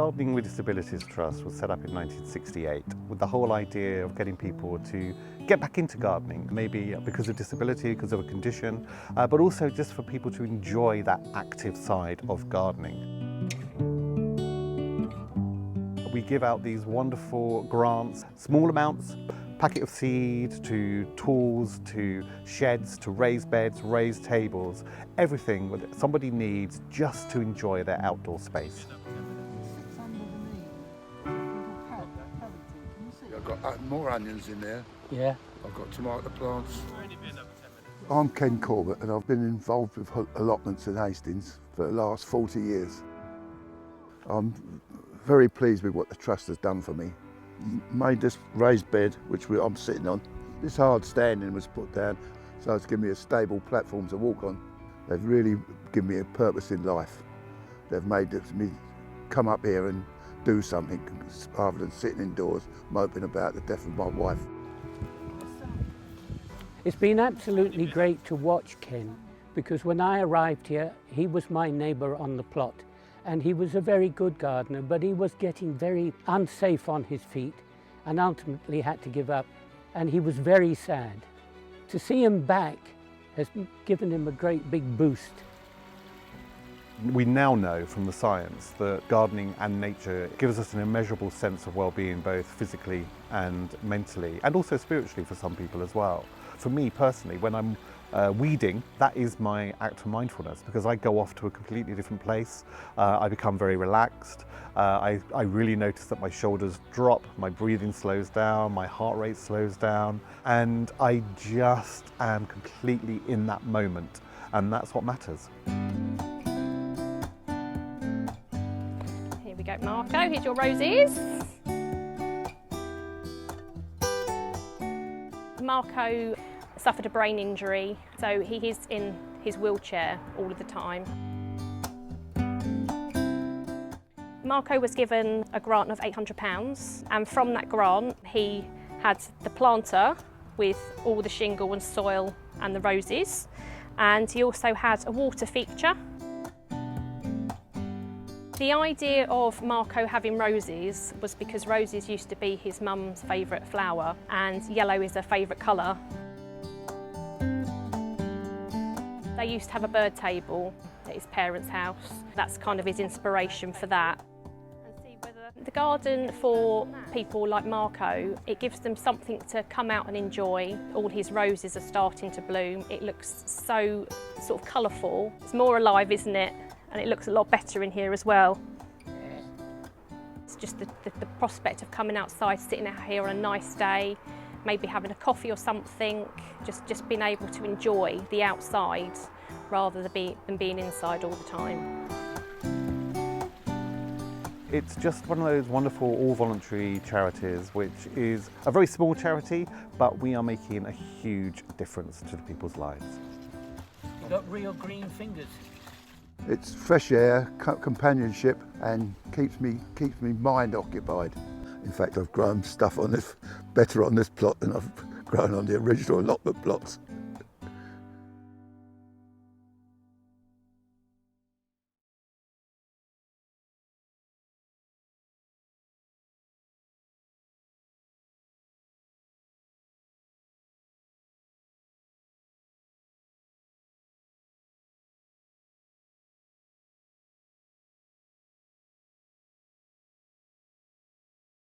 Gardening with Disabilities Trust was set up in 1968 with the whole idea of getting people to get back into gardening, maybe because of disability, because of a condition, but also just for people to enjoy that active side of gardening. We give out these wonderful grants, small amounts, packet of seed to tools, to sheds, to raised beds, raised tables, everything that somebody needs just to enjoy their outdoor space. I've got more onions in there. Yeah. I've got tomato plants. I'm Ken Corbett and I've been involved with allotments in Hastings for the last 40 years. I'm very pleased with what the Trust has done for me. Made this raised bed, which I'm sitting on. This hard standing was put down so as to give me a stable platform to walk on. They've really given me a purpose in life. They've made me come up here and do something rather than sitting indoors moping about the death of my wife. It's been absolutely great to watch Ken, because when I arrived here, he was my neighbour on the plot. And he was a very good gardener, but he was getting very unsafe on his feet and ultimately had to give up. And he was very sad. To see him back has given him a great big boost. We now know from the science that gardening and nature gives us an immeasurable sense of well-being, both physically and mentally, and also spiritually for some people as well. For me personally, when I'm weeding, that is my act of mindfulness, because I go off to a completely different place. I become very relaxed. I really notice that my shoulders drop, my breathing slows down, my heart rate slows down, and I just am completely in that moment, and that's what matters. Here we go, Marco, here's your roses. Marco suffered a brain injury, so he is in his wheelchair all of the time. Marco was given a grant of £800, and from that grant he had the planter with all the shingle and soil and the roses, and he also had a water feature. The idea of Marco having roses was because roses used to be his mum's favourite flower, and yellow is her favourite colour. They used to have a bird table at his parents' house. That's kind of his inspiration for that. The garden for people like Marco, it gives them something to come out and enjoy. All his roses are starting to bloom. It looks so sort of colourful. It's more alive, isn't it? And it looks a lot better in here as well. It's just the prospect of coming outside, sitting out here on a nice day, maybe having a coffee or something, just being able to enjoy the outside rather than being inside all the time. It's just one of those wonderful all-voluntary charities, which is a very small charity, but we are making a huge difference to the people's lives. You've got real green fingers. It's fresh air, companionship, and keeps me mind occupied. In fact, I've grown stuff on this better on this plot than I've grown on the original allotment plots.